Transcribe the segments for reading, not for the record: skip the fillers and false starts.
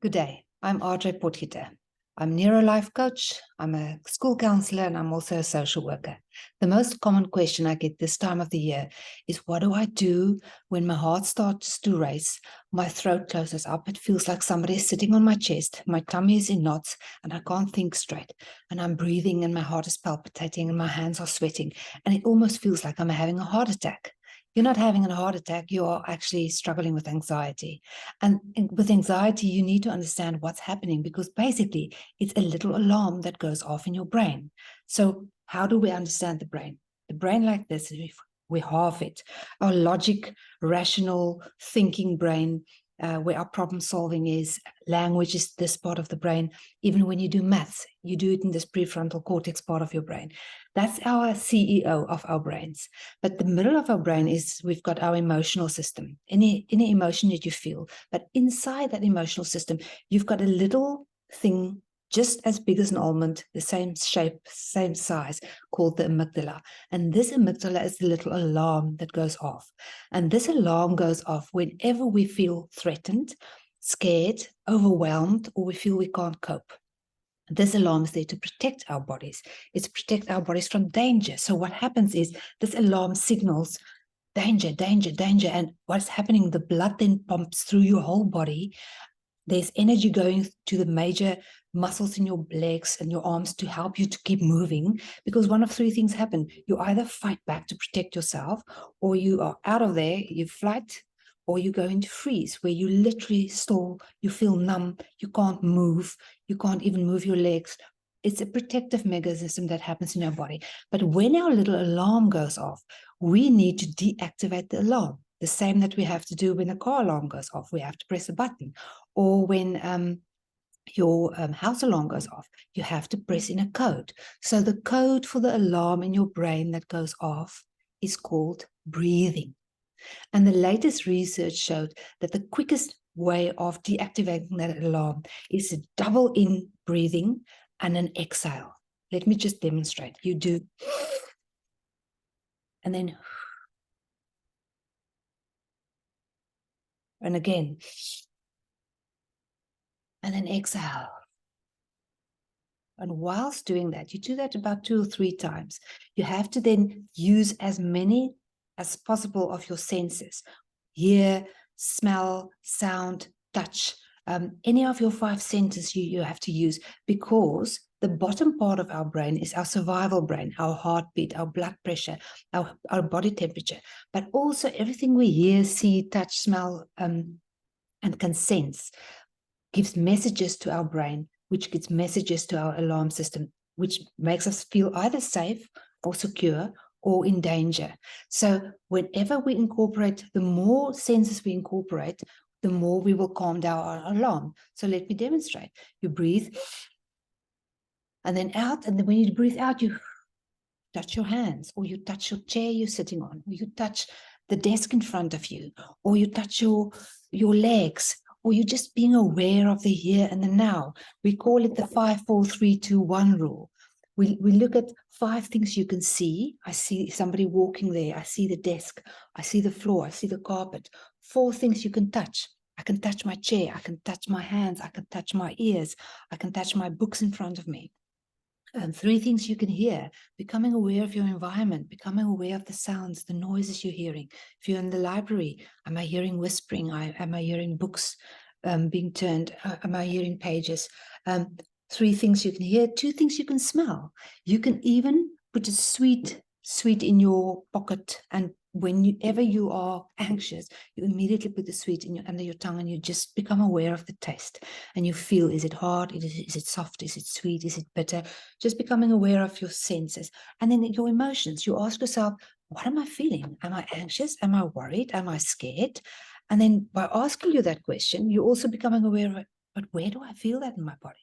Good day. I'm Audrey Potgieter. I'm a neurolife coach, I'm a school counselor, and I'm also a social worker. The most common question I get this time of the year is, what do I do when my heart starts to race, my throat closes up, it feels like somebody is sitting on my chest, my tummy is in knots, and I can't think straight, and I'm breathing and my heart is palpitating and my hands are sweating, and it almost feels like I'm having a heart attack. You're not having a heart attack, you are actually struggling with anxiety. And with anxiety, you need to understand what's happening, because basically it's a little alarm that goes off in your brain. So how do we understand the brain? The brain like this, we halve it. Our logic, rational, thinking brain, where our problem solving is, language is this part of the brain. Even when you do maths, you do it in this prefrontal cortex part of your brain. That's our CEO of our brains. But the middle of our brain is, we've got our emotional system, any emotion that you feel. But inside that emotional system, you've got a little thing just as big as an almond, the same shape, same size, called the amygdala. And this amygdala is the little alarm that goes off. And this alarm goes off whenever we feel threatened, scared, overwhelmed, or we feel we can't cope. This alarm is there to protect our bodies. It's to protect our bodies from danger. So what happens is this alarm signals danger, danger, danger. And what's happening, the blood then pumps through your whole body. There's energy going to the major muscles in your legs and your arms to help you to keep moving, because one of three things happen. You either fight back to protect yourself, or you are out of there, you flight, or you go into freeze, where you literally stall, you feel numb, you can't move, you can't even move your legs. It's a protective mechanism that happens in our body. But when our little alarm goes off, we need to deactivate the alarm. The same that we have to do when the car alarm goes off. We have to press a button. Or when your house alarm goes off, you have to press in a code. So the code for the alarm in your brain that goes off is called breathing. And the latest research showed that the quickest way of deactivating that alarm is a double in breathing and an exhale. Let me just demonstrate. You do, and then, and again, and then exhale. And whilst doing that, you do that about 2 or 3 times. You have to then use as many as possible of your senses: hear, smell, sound, touch. Any of your 5 senses you have to use, because the bottom part of our brain is our survival brain, our heartbeat, our blood pressure, our body temperature, but also everything we hear, see, touch, smell, and can sense gives messages to our brain, which gets messages to our alarm system, which makes us feel either safe or secure or in danger. So whenever we incorporate, the more senses we incorporate, the more we will calm down our alarm. So let me demonstrate. You breathe and then out, and then when you breathe out, you touch your hands, or you touch your chair you're sitting on, or you touch the desk in front of you, or you touch your legs, or you're just being aware of the here and the now. We call it the 5, 4, 3, 2, 1 rule. We look at 5 things you can see. I see somebody walking there. I see the desk. I see the floor. I see the carpet. 4 things you can touch. I can touch my chair. I can touch my hands. I can touch my ears. I can touch my books in front of me. 3 things you can hear: becoming aware of your environment, becoming aware of the sounds, the noises you're hearing. If you're in the library, am I hearing whispering? Am I hearing books being turned? Am I hearing pages? 3 things you can hear. 2 things you can smell. You can even put a sweet in your pocket, and whenever you are anxious, you immediately put the sweet under your tongue, and you just become aware of the taste, and you feel, is it hard, is it soft, is it sweet, is it bitter? Just becoming aware of your senses. And then your emotions, you ask yourself, what am I feeling? Am I anxious? Am I worried? Am I scared? And then by asking you that question, you're also becoming aware of it. But where do I feel that in my body?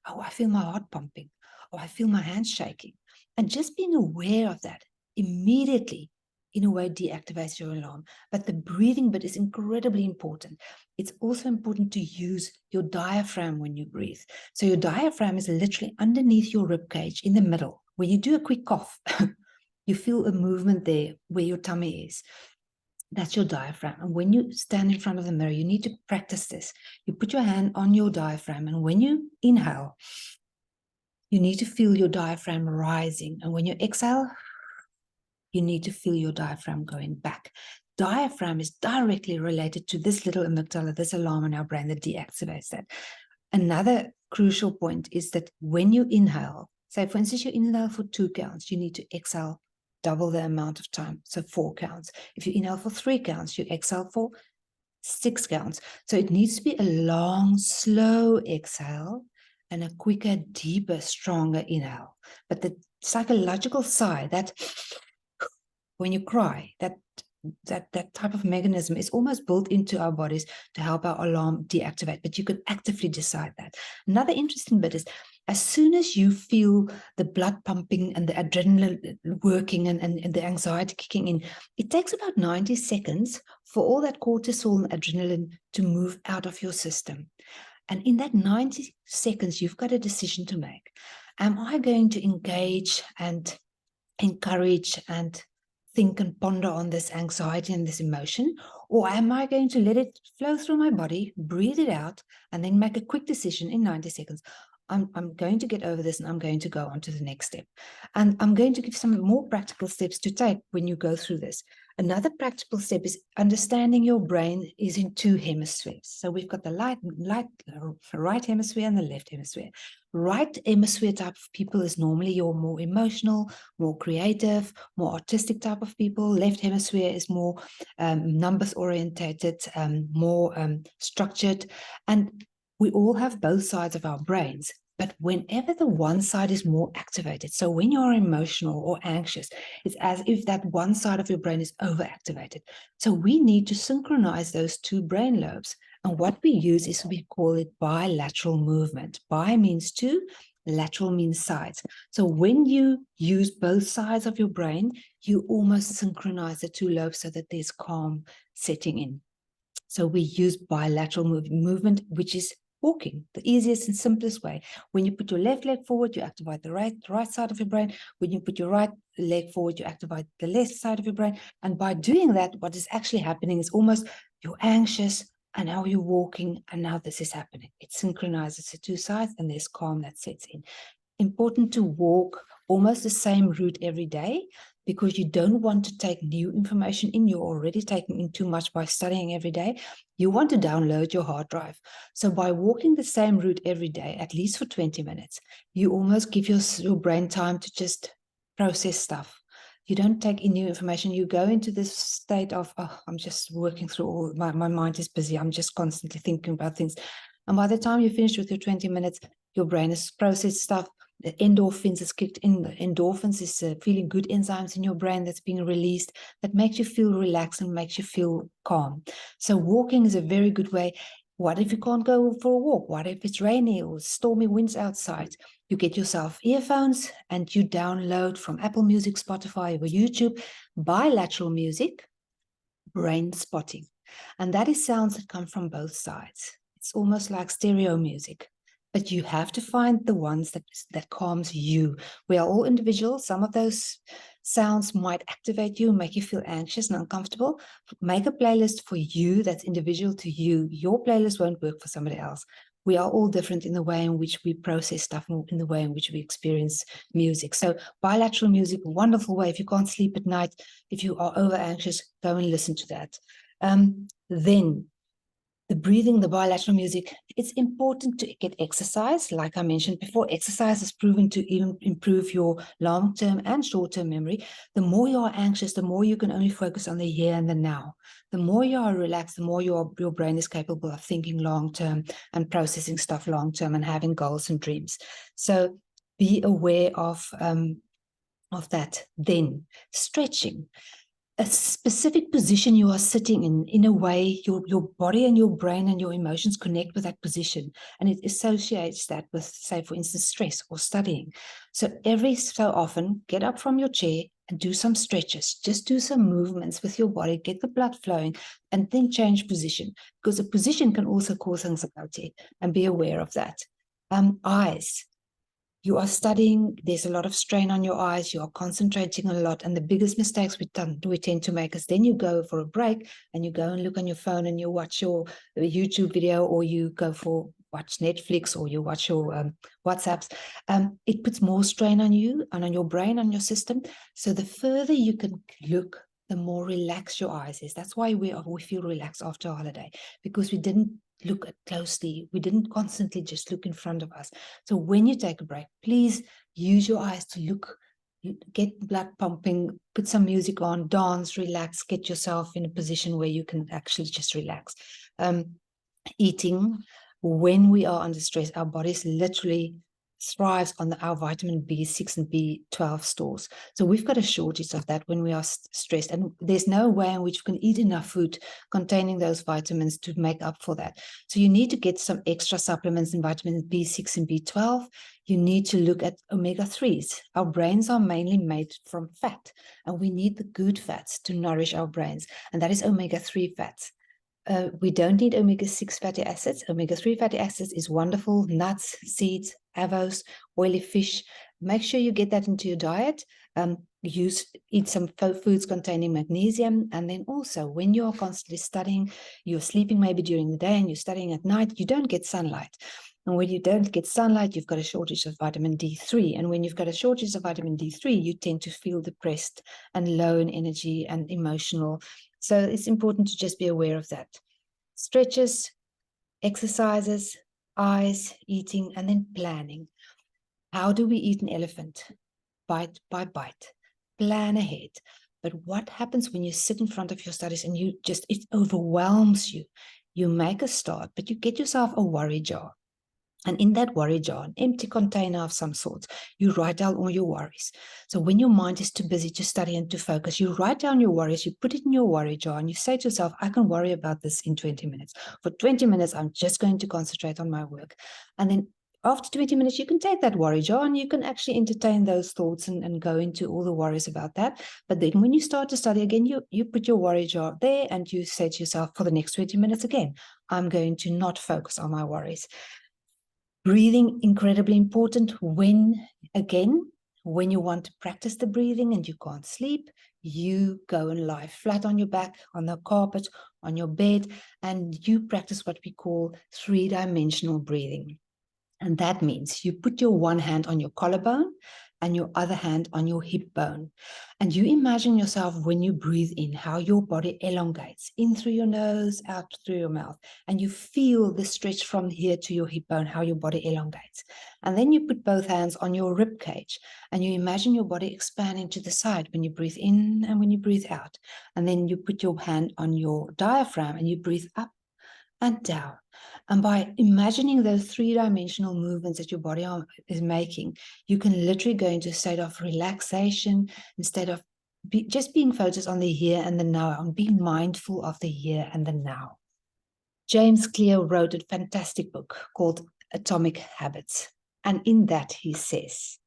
Oh, I feel my heart pumping. Oh, I feel my hands shaking. And just being aware of that immediately, in a way, deactivates your alarm. But the breathing bit is incredibly important. It's also important to use your diaphragm when you breathe. So your diaphragm is literally underneath your rib cage in the middle. When you do a quick cough, you feel a movement there where your tummy is. That's your diaphragm. And when you stand in front of the mirror, you need to practice this. You put your hand on your diaphragm, and when you inhale, you need to feel your diaphragm rising. And when you exhale, you need to feel your diaphragm going back. Diaphragm is directly related to this little amygdala, this alarm in our brain that deactivates that. Another crucial point is that when you inhale, say for instance, you inhale for 2 counts, you need to exhale double the amount of time, so 4 counts. If you inhale for 3 counts, you exhale for 6 counts. So it needs to be a long, slow exhale and a quicker, deeper, stronger inhale. But the psychological side, that when you cry, that type of mechanism is almost built into our bodies to help our alarm deactivate, but you can actively decide that. Another interesting bit is, as soon as you feel the blood pumping and the adrenaline working and the anxiety kicking in, it takes about 90 seconds for all that cortisol and adrenaline to move out of your system. And in that 90 seconds, you've got a decision to make. Am I going to engage and encourage and think and ponder on this anxiety and this emotion? Or am I going to let it flow through my body, breathe it out, and then make a quick decision in 90 seconds? I'm going to get over this and I'm going to go on to the next step. And I'm going to give some more practical steps to take when you go through this. Another practical step is understanding your brain is in 2 hemispheres. So we've got the right hemisphere and the left hemisphere. Right hemisphere type of people is normally your more emotional, more creative, more artistic type of people. Left hemisphere is more numbers orientated, more structured. And we all have both sides of our brains. But whenever the one side is more activated, so when you're emotional or anxious, it's as if that one side of your brain is overactivated. So we need to synchronize those 2 brain lobes. And what we use is, we call it bilateral movement. Bi means 2, lateral means sides. So when you use both sides of your brain, you almost synchronize the 2 lobes so that there's calm setting in. So we use bilateral movement, which is walking, the easiest and simplest way. When you put your left leg forward, you activate the right side of your brain. When you put your right leg forward, you activate the left side of your brain. And by doing that, what is actually happening is almost you're anxious, and now you're walking, and now this is happening. It synchronizes the 2 sides, and there's calm that sets in. Important to walk almost the same route every day, because you don't want to take new information in. You're already taking in too much by studying every day. You want to download your hard drive. So by walking the same route every day, at least for 20 minutes, you almost give your brain time to just process stuff. You don't take in new information. You go into this state of, oh, I'm just working through all, my mind is busy. I'm just constantly thinking about things. And by the time you finish with your 20 minutes, your brain has processed stuff. The endorphins is kicked in. The endorphins is feeling good enzymes in your brain that's being released that makes you feel relaxed and makes you feel calm. So walking is a very good way. What if you can't go for a walk? What if it's rainy or stormy winds outside? You get yourself earphones and you download from Apple Music, Spotify, or YouTube bilateral music, brain spotting. And that is sounds that come from both sides. It's almost like stereo music. But you have to find the ones that calms you. We are all individuals. Some of those sounds might activate you, make you feel anxious and uncomfortable. Make a playlist for you that's individual to you. Your playlist won't work for somebody else. We are all different in the way in which we process stuff, and in the way in which we experience music. So bilateral music, a wonderful way. If you can't sleep at night, if you are over anxious, go and listen to that. Then the breathing, the bilateral music, it's important to get exercise. Like I mentioned before, exercise is proven to even improve your long-term and short-term memory. The more you are anxious, the more you can only focus on the here and the now. The more you are relaxed, the more your brain is capable of thinking long-term and processing stuff long-term and having goals and dreams. So be aware of that. Then stretching. A specific position you are sitting in a way, your body and your brain and your emotions connect with that position, and it associates that with, say, for instance, stress or studying. So every so often, get up from your chair and do some stretches. Just do some movements with your body, get the blood flowing, and then change position, because a position can also cause anxiety, and be aware of that. Eyes. You are studying, there's a lot of strain on your eyes, you are concentrating a lot, and the biggest mistakes we tend to make is then you go for a break and you go and look on your phone and you watch your YouTube video, or you go for watch Netflix, or you watch your WhatsApps. It puts more strain on you and on your brain, on your system. So the further you can look, the more relaxed your eyes is. That's why we feel relaxed after a holiday, because we didn't look at closely. We didn't constantly just look in front of us. So when you take a break, please use your eyes to look, get blood pumping, put some music on, dance, relax, get yourself in a position where you can actually just relax. Eating, when we are under stress, our bodies literally thrives on our vitamin B6 and B12 stores. So we've got a shortage of that when we are stressed, and there's no way in which we can eat enough food containing those vitamins to make up for that. So you need to get some extra supplements in vitamins B6 and B12. You need to look at omega-3s. Our brains are mainly made from fat, and we need the good fats to nourish our brains, and that is omega-3 fats. We don't need omega-6 fatty acids. Omega-3 fatty acids is wonderful. Nuts, seeds, avos, oily fish. Make sure you get that into your diet. Eat some foods containing magnesium. And then also, when you're constantly studying, you're sleeping maybe during the day and you're studying at night, you don't get sunlight. And when you don't get sunlight, you've got a shortage of vitamin D3. And when you've got a shortage of vitamin D3, you tend to feel depressed and low in energy and emotional. So it's important to just be aware of that. Stretches, exercises, eyes, eating, and then planning. How do we eat an elephant? Bite by bite. Plan ahead. But what happens when you sit in front of your studies and it overwhelms you? You make a start, but you get yourself a worry jar. And in that worry jar, an empty container of some sort, you write down all your worries. So when your mind is too busy to study and to focus, you write down your worries, you put it in your worry jar, and you say to yourself, I can worry about this in 20 minutes. For 20 minutes, I'm just going to concentrate on my work. And then after 20 minutes, you can take that worry jar and you can actually entertain those thoughts and go into all the worries about that. But then when you start to study again, you put your worry jar there and you say to yourself, for the next 20 minutes again, I'm going to not focus on my worries. Breathing, incredibly important. When you want to practice the breathing and you can't sleep, you go and lie flat on your back, on the carpet, on your bed, and you practice what we call 3-dimensional breathing. And that means you put your one hand on your collarbone and your other hand on your hip bone. And you imagine yourself when you breathe in, how your body elongates in through your nose, out through your mouth. And you feel the stretch from here to your hip bone, how your body elongates. And then you put both hands on your rib cage and you imagine your body expanding to the side when you breathe in and when you breathe out. And then you put your hand on your diaphragm and you breathe up and down. And by imagining those 3-dimensional movements that your body is making, you can literally go into a state of relaxation instead of just being focused on the here and the now, and being mindful of the here and the now. James Clear wrote a fantastic book called Atomic Habits. And in that he says,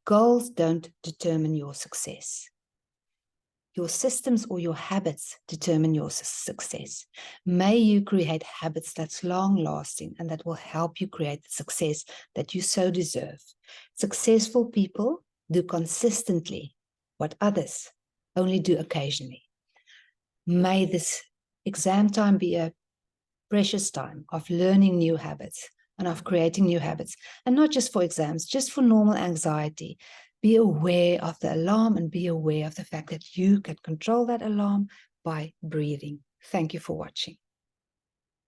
goals don't determine your success. Your systems or your habits determine your success. May you create habits that's long-lasting and that will help you create the success that you so deserve. Successful people do consistently what others only do occasionally. May this exam time be a precious time of learning new habits and of creating new habits, and not just for exams, just for normal anxiety. Be aware of the alarm and be aware of the fact that you can control that alarm by breathing. Thank you for watching.